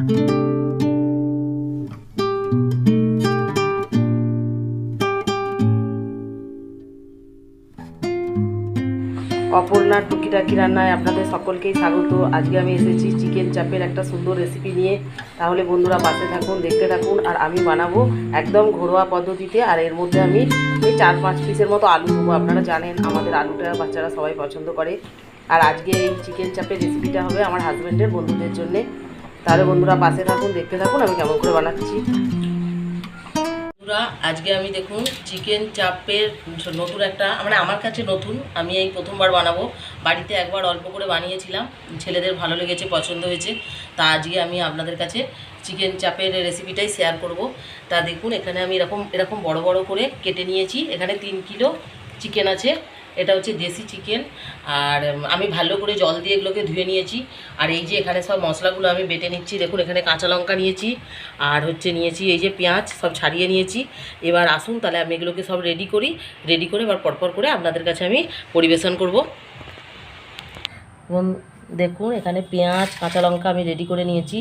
অপর্ণার টুকিটাকি রান্নায় আপনাদের সকলকেই স্বাগত। আজকে আমি এসেছি চিকেন চাপের একটা সুন্দর রেসিপি নিয়ে। তাহলে বন্ধুরা পাশে থাকুন, দেখতে থাকুন। আর আমি বানাবো একদম ঘরোয়া পদ্ধতিতে। আর এর মধ্যে আমি এই 4-5 পিসের মতো আলু দেবো। আপনারা জানেন আমাদের আলুটা বাচ্চারা সবাই পছন্দ করে। আর আজকে এই চিকেন চাপের রেসিপিটা হবে আমার হাজব্যান্ডের বন্ধুদের জন্যে। তাহলে বন্ধুরা পাশে থাকুন, দেখতে থাকুন আমি কেমন করে বানাচ্ছি। আজকে আমি দেখুন চিকেন চাপের নতুন একটা আমার কাছে নতুন, আমি এই প্রথমবার বানাবো। বাড়িতে একবার অল্প করে বানিয়েছিলাম, ছেলেদের ভালো লেগেছে, পছন্দ হয়েছে। তা আজকে আমি আপনাদের কাছে চিকেন চাপের রেসিপিটাই শেয়ার করব। তা দেখুন এখানে আমি এরকম বড় বড় করে কেটে নিয়েছি। এখানে 3 কিলো চিকেন আছে। এটা হচ্ছে দেশি চিকেন। আর আমি ভালো করে জল দিয়ে এগুলোকে ধুয়ে নিয়েছি। আর এই যে এখানে সব মশলাগুলো আমি বেটে নিচ্ছি। দেখুন এখানে কাঁচা লঙ্কা নিয়েছি, আর নিয়েছি এই যে পেঁয়াজ, সব ছাড়িয়ে নিয়েছি। এবার আসুন তাহলে আমি এগুলোকে সব রেডি করে এবার পরপর করে আপনাদের কাছে আমি পরিবেশন করব। এবং দেখুন এখানে পেঁয়াজ কাঁচা লঙ্কা আমি রেডি করে নিয়েছি।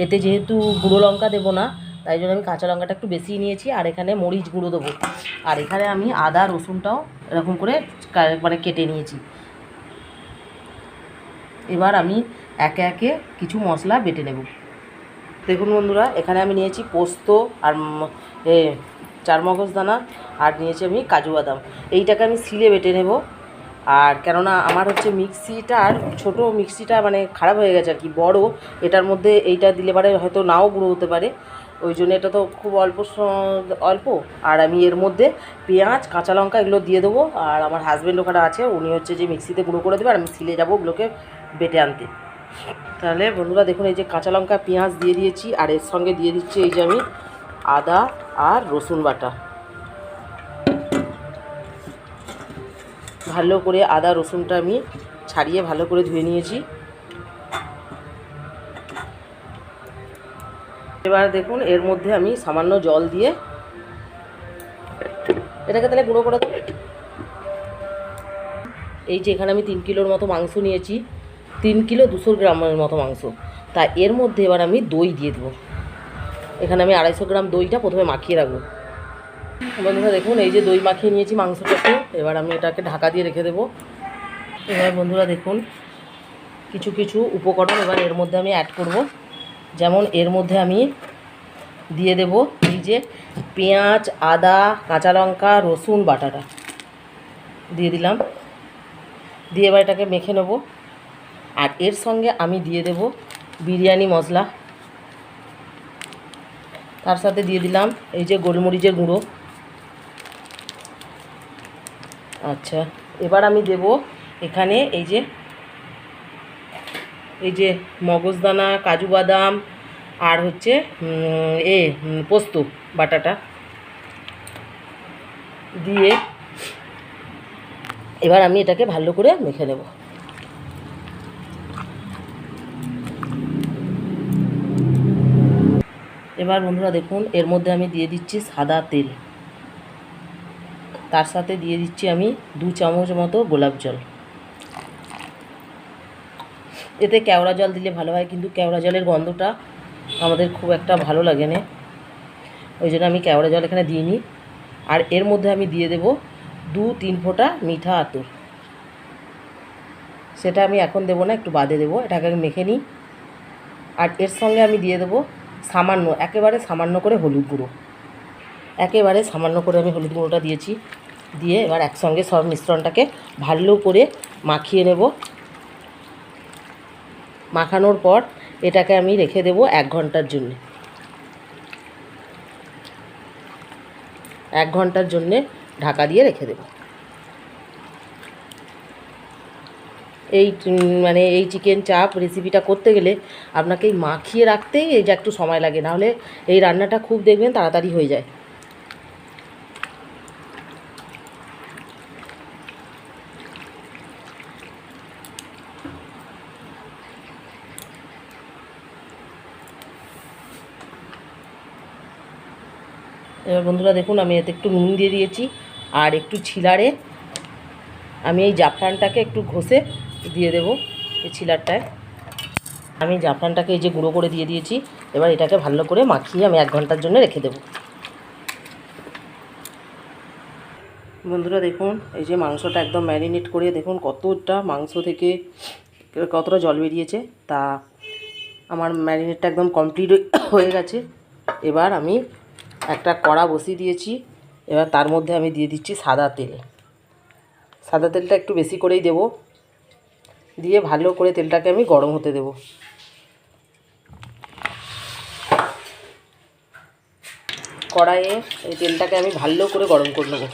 এতে যেহেতু গুঁড়ো লঙ্কা দেবো না, তাই জন্য আমি কাঁচা লঙ্কাটা একটু বেশি নিয়েছি। আর এখানে মরিচ গুঁড়ো দেবো। আর এখানে আমি আদা রসুনটাও এরকম করে কেটে নিয়েছি। এবার আমি একে একে কিছু মশলা বেটে নেব। দেখুন বন্ধুরা এখানে আমি নিয়েছি পোস্ত আর চারমগজদানা, আর নিয়েছি আমি কাজু বাদাম। এইটাকে আমি শিলে বেটে নেব। আর কেননা আমার মিক্সিটার ছোটো মিক্সিটা খারাপ হয়ে গেছে আর কি, বড়। এটার মধ্যে এইটা দিলে পারে হয়তো নাও গুঁড়ো হতে পারে, ওই জন্য এটা তো খুব অল্প। আর আমি এর মধ্যে পেঁয়াজ কাঁচা লঙ্কা এগুলো দিয়ে দেবো। আর আমার হাজব্যান্ড ওখানে আছে, উনি যে মিক্সিতে গুঁড়ো করে দেবে, আর আমি শিলে যাবো ওগুলোকে বেটে আনতে। তাহলে বন্ধুরা দেখুন এই যে কাঁচা লঙ্কা পেঁয়াজ দিয়ে দিয়েছি, আর এর সঙ্গে দিয়ে দিচ্ছি এই যে আমি আদা আর রসুন বাটা। ভালো করে আদা রসুনটা আমি ছাড়িয়ে ভালো করে ধুয়ে নিয়েছি। এবার দেখুন এর মধ্যে আমি সামান্য জল দিয়ে এটাকে তাহলে গুঁড়ো করে দেব। এই যে এখানে আমি 3 কিলোর মতো মাংস নিয়েছি, 3 কিলো 200 গ্রামের মতো মাংস। তা এর মধ্যে এবার আমি দই দিয়ে দেবো। এখানে আমি 250 গ্রাম দইটা প্রথমে মাখিয়ে রাখবো। বন্ধুরা দেখুন এই যে দই মাখিয়ে নিয়েছি মাংসটাকে। এবার আমি এটাকে ঢাকা দিয়ে রেখে দেবো। এবার বন্ধুরা দেখুন কিছু কিছু উপকরণ এবার এর মধ্যে আমি অ্যাড করব। যেমন এর মধ্যে আমি দিয়ে দেব এই যে পেঁয়াজ আদা কাঁচা লঙ্কা রসুন বাটাটা দিয়ে দিলাম। দিয়ে এবার এটাকে মেখে নেব। আর এর সঙ্গে আমি দিয়ে দেব বিরিয়ানি মশলা, তার সাথে দিয়ে দিলাম এই যে গোলমরিচের গুঁড়ো। আচ্ছা এবার আমি দেব এখানে এই যে মগজদানা কাজু বাদাম আর পোস্ত বাটাটা দিয়ে এবার আমি এটাকে ভালো করে মেখে নেব। এবার বন্ধুরা দেখুন এর মধ্যে আমি দিয়ে দিচ্ছি সাদা তেল, তার সাথে দিয়ে দিচ্ছি আমি 2 চামচ মতো গোলাপ জল। এতে কেওড়া জল দিলে ভালো হয়, কিন্তু কেওড়া জলের গন্ধটা আমাদের খুব একটা ভালো লাগে না, ওই জন্য আমি কেওড়া জল এখানে দিইনি। আর এর মধ্যে আমি দিয়ে দেব 2-3 ফোঁটা মিঠা আতর। সেটা আমি এখন দেবো না, একটু বাদে দেবো। এটাকে মেখে নিই। আর এর সঙ্গে আমি দিয়ে দেবো একেবারে সামান্য করে হলুদ গুঁড়ো। একেবারে সামান্য করে আমি হলুদ গুঁড়োটা দিয়েছি। দিয়ে এবার একসঙ্গে সব মিশ্রণটাকে ভালো করে মাখিয়ে নেব। মাখানোর পর এটাকে আমি রেখে দেব 1 ঘন্টার জন্য। 1 ঘন্টার জন্যে ঢাকা দিয়ে রেখে দেব। এই চিকেন চাপ রেসিপিটা করতে গেলে আপনাকে এই মাখিয়ে রাখতেই এই যে একটু সময় লাগে, নাহলে এই রান্নাটা খুব দেখবেন তাড়াতাড়ি হয়ে যায়। এবার বন্ধুরা দেখুন আমি এতে একটু নুন দিয়ে দিয়েছি। আর একটু ছিলারে আমি এই জাফরানটাকে একটু ঘষে দিয়ে দেব এই ছিলারটায়। আমি জাফরানটাকে এই যে গুঁড়ো করে দিয়ে দিয়েছি। এবার এটাকে ভালো করে মাখিয়ে আমি 1 ঘন্টার জন্য রেখে দেবো। বন্ধুরা দেখুন, এই যে মাংসটা একদম ম্যারিনেট করে দেখুন কতটা মাংস থেকে কতটা জল বেরিয়েছে। তা আমার ম্যারিনেটটা একদম কমপ্লিট হয়ে গেছে। এবার আমি একটা কড়া বসিয়ে দিয়েছি। এবার তার মধ্যে আমি দিয়ে দিচ্ছি সাদা তেল। সাদা তেলটা একটু বেশি করেই দেব। দিয়ে ভালো করে তেলটাকে আমি গরম হতে দেব। কড়াইয়ে এই তেলটাকে আমি ভালো করে গরম করে নেব।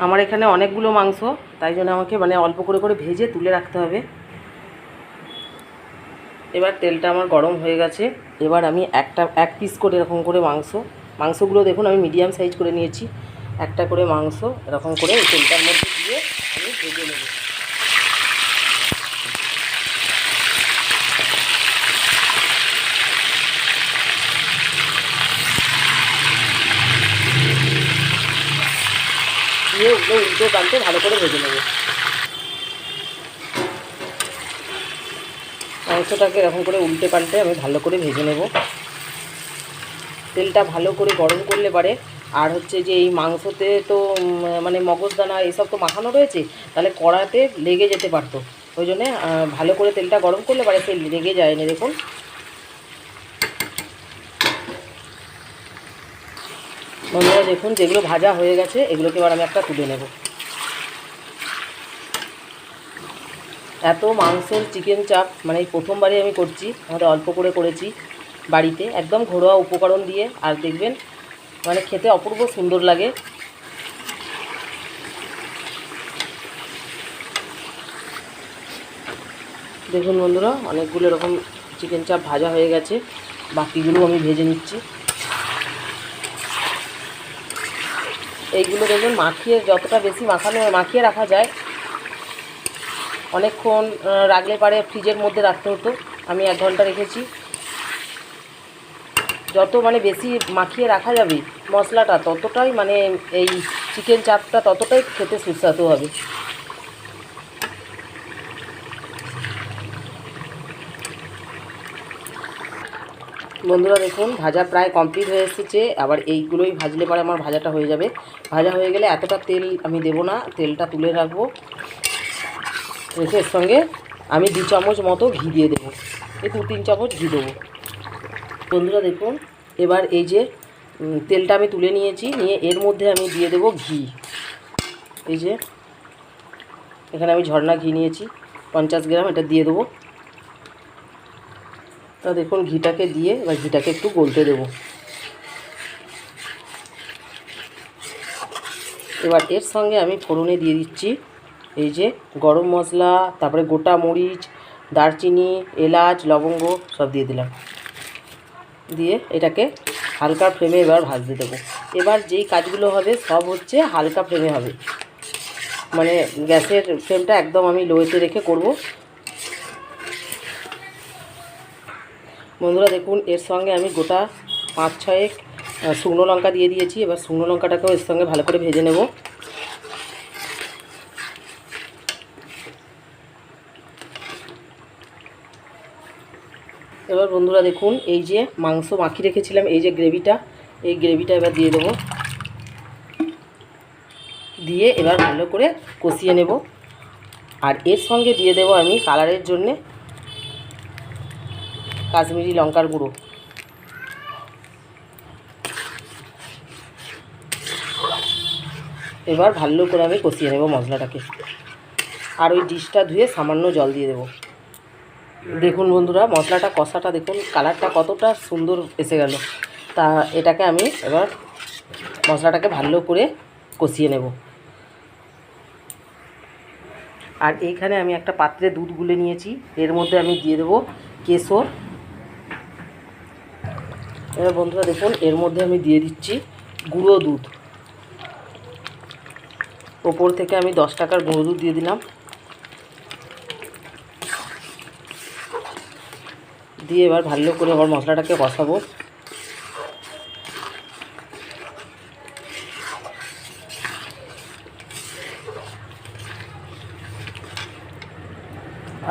আমার এখানে অনেকগুলো মাংস, তাই জন্য আমাকে অল্প করে করে ভেজে তুলে রাখতে হবে। এবার তেলটা আমার গরম হয়ে গেছে। এবার আমি এক পিস করে এরকম করে মাংসগুলো দেখুন আমি মিডিয়াম সাইজ করে নিয়েছি। একটা করে মাংস এরকম করে এই তেলটার মধ্যে দিয়ে আমি ভেজে নেব। দিয়ে ওগুলো উল্টে পাল্টে ভালো করে ভেজে নেব। মাংসটাকে এরকম করে উল্টে পাল্টে আমি ভালো করে ভেজে নেব। তেলটা ভালো করে গরম করলে পারে আর হচ্ছে যে এই মাংসতে তো মগজদানা এসব তো মাখানো রয়েছে, তাহলে কড়াতে লেগে যেতে পারতো। ওই জন্যে ভালো করে তেলটা গরম করলে পারে সে লেগে যায়নি। দেখুন বন্ধুরা, দেখুন যেগুলো ভাজা হয়ে গেছে এগুলোকে এবার আমি একটা তুলে নেব। এত মাংসের চিকেন চাপ এই প্রথমবারই আমি করছি। আমাদের অল্প করে করেছি বাড়িতে, একদম ঘরোয়া উপকরণ দিয়ে। আর দেখবেন খেতে অপূর্ব সুন্দর লাগে। দেখুন বন্ধুরা, অনেকগুলো এরকম চিকেন চাপ ভাজা হয়ে গেছে। বাকিগুলো আমি ভেজে নিচ্ছি। এইগুলো দেখুন মাখিয়ে, যতটা বেশি মাখিয়ে রাখা যায়, অনেকক্ষণ রাখলে পারে ফ্রিজের মধ্যে রাখতে হতো। আমি 1 ঘন্টা রেখেছি। যত বেশি মাখিয়ে রাখা যাবে মশলাটা, ততটাই এই চিকেন চাপটা ততটাই খেতে সুস্বাদু হবে। বন্ধুরা দেখুন, ভাজা প্রায় কমপ্লিট হয়ে এসেছে। আবার এইগুলোই ভাজলে পরে আমার ভাজাটা হয়ে যাবে। ভাজা হয়ে গেলে এতটা তেল আমি দেবো না, তেলটা তুলে রাখবো। রেখে এর সঙ্গে আমি 2 চামচ মতো ঘি দিয়ে দেবো। এই 2-3 চামচ ঘি দেবো। বন্ধুরা দেখুন, এবার এই যে তেলটা আমি তুলে নিয়েছি, নিয়ে এর মধ্যে আমি দিয়ে দেবো ঘি। এই যে এখানে আমি ঝর্ণা ঘি নিয়েছি 50 গ্রাম, এটা দিয়ে দেবো। তা দেখুন ঘিটাকে দিয়ে এবার ঘিটাকে একটু গলতে দেবো। এবার এর সঙ্গে আমি ফোড়নে দিয়ে দিচ্ছি এই যে গরম মশলা, তারপরে গোটা মরিচ, দারচিনি, এলাচ, লবঙ্গ সব দিয়ে দিলাম। দিয়ে এটাকে হালকা ফ্লেমে এবার ভাজতে দেবো। এবার যেই কাজগুলো হবে সব হচ্ছে হালকা ফ্লেমে হবে, গ্যাসের ফ্লেমটা একদম আমি লোতে রেখে করব। বন্ধুরা দেখুন, এর সঙ্গে আমি গোটা 5-6 শুকনো লঙ্কা দিয়ে দিয়েছি। এবার শুকনো লঙ্কাটাকেও এর সঙ্গে ভালো করে ভেজে নেব। এবার বন্ধুরা দেখুন, এই যে মাংস মাখিয়ে রেখেছিলাম, এই যে গ্রেভিটা, এই গ্রেভিটা এবার দিয়ে দেবো। দিয়ে এবার ভালো করে কষিয়ে নেব। আর এর সঙ্গে দিয়ে দেবো আমি কালারের জন্যে কাশ্মীরি লঙ্কার গুঁড়ো। এবার ভালো করে আমি কষিয়ে নেব মশলাটাকে। আর ওই ডিশটা ধুয়ে সামান্য জল দিয়ে দেবো। দেখুন বন্ধুরা, মশলাটা কষাটা দেখুন কালারটা কতটা সুন্দর এসে গেল। তা এটাকে আমি এবার মশলাটাকে ভালো করে কষিয়ে নেব। আর এইখানে আমি একটা পাত্রে দুধ গুলে নিয়েছি, এর মধ্যে আমি দিয়ে দেবো কেশর। এবার বন্ধুরা দেখুন, এর মধ্যে আমি দিয়ে দিচ্ছি গুঁড়ো দুধ। ওপর থেকে আমি 10 টাকার গুঁড়ো দুধ দিয়ে দিলাম। দিয়ে এবার ভালো করে আবার মশলাটাকে কষাবো।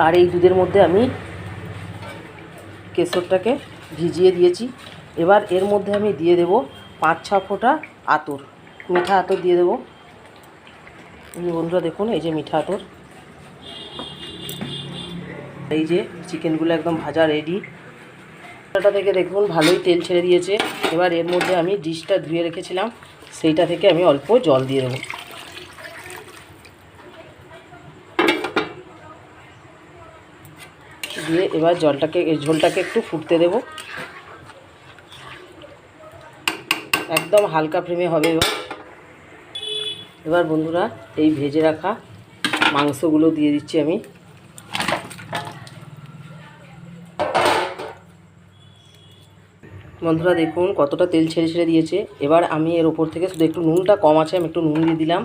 আর এই দুধের মধ্যে আমি কেশরটাকে ভিজিয়ে দিয়েছি। এবার এর মধ্যে আমি দিয়ে দেব 5-6 ফোঁটা আতর, মিঠা আতর দিয়ে দেবো। বন্ধুরা দেখুন, এই যে মিঠা আতর। এই যে চিকেনগুলো একদম ভাজা রেডি। এটা থেকে দেখুন ভালোই তেল ছেড়ে দিয়েছে। এবার এর মধ্যে আমি ডিশটা ধুয়ে রেখেছিলাম, সেইটা থেকে আমি অল্প জল দিয়ে দেবো। দিয়ে এবার ঝোলটাকে একটু ফুটতে দেব। একদম হালকা ফ্লেমে হবে। এবার বন্ধুরা এই ভেজে রাখা মাংসগুলো দিয়ে দিচ্ছি আমি। বন্ধুরা দেখুন কতটা তেল ছেড়ে দিয়েছে। এবার আমি এর ওপর থেকে শুধু একটু নুনটা কম আছে, আমি একটু নুন দিয়ে দিলাম।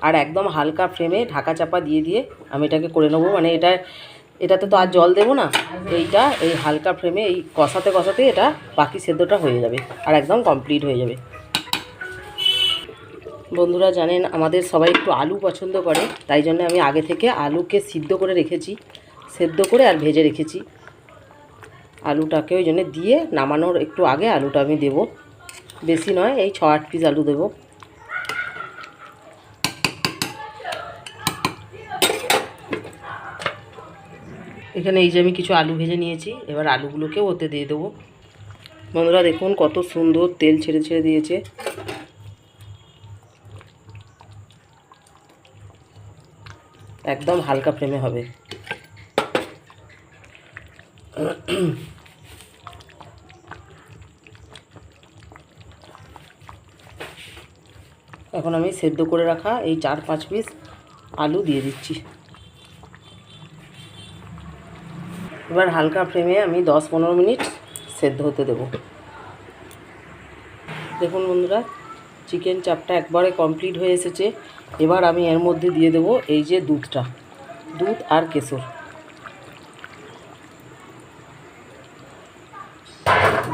আর একদম হালকা ফ্লেমে ঢাকা চাপা দিয়ে আমি এটাকে করে নেবো। মানে এটাতে তো আর জল দেবো না, এই হালকা ফ্লেমে এই কষাতে এটা বাকি সেদ্ধটা হয়ে যাবে আর একদম কমপ্লিট হয়ে যাবে। বন্ধুরা জানেন আমাদের সবাই একটু আলু পছন্দ করে, তাই জন্য আমি আগে থেকে আলুকে সিদ্ধ করে রেখেছি, সেদ্ধ করে আর ভেজে রেখেছি। আলুটাকে ওই জন্য দিয়ে নামানোর একটু আগে আলুটা আমি দেব। বেশি নয়, এই 6-8 পিস আলু দেব। এখানে এই যে আমি কিছু আলু ভেজে নিয়েছি, এবার আলুগুলোকেও ওতে দিয়ে দেবো। বন্ধুরা দেখুন কত সুন্দর তেল ছেড়ে দিয়েছে। একদম হালকা ফ্লেমে হবে। এখন আমি সেদ্ধ করে রাখা এই 4-5 পিস আলু দিয়ে দিচ্ছি। এবার হালকা ফ্লেমে আমি 10-15 মিনিট সেদ্ধ হতে দেব। দেখুন বন্ধুরা চিকেন চাপটা একবারে কমপ্লিট হয়ে এসেছে। এবার আমি এর মধ্যে দিয়ে দেব এই যে দুধ আর কেশর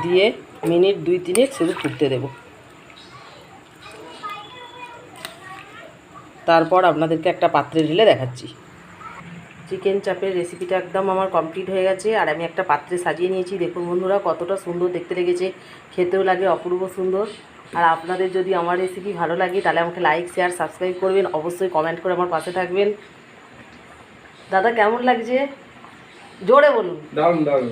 দিয়ে মিনিট 2-3 শুধু ফুটতে দেব। তারপর আপনাদেরকে একটা পাত্রে ঢেলে দেখাচ্ছি। চিকেন চাপের রেসিপিটা একদম আমার কমপ্লিট হয়ে গেছে আর আমি একটা পাত্রে সাজিয়ে নিয়েছি। দেখুন বন্ধুরা কতটা সুন্দর দেখতে লেগেছে, খেতেও লাগে অপূর্ব সুন্দর। আর আপনাদের যদি আমার রেসিপি ভালো লাগে তাহলে আমাকে লাইক, শেয়ার, সাবস্ক্রাইব করবেন। অবশ্যই কমেন্ট করে আমার পাশে থাকবেন। দাদা কেমন লাগছে জোরে বলুন। দারুণ দারুণ।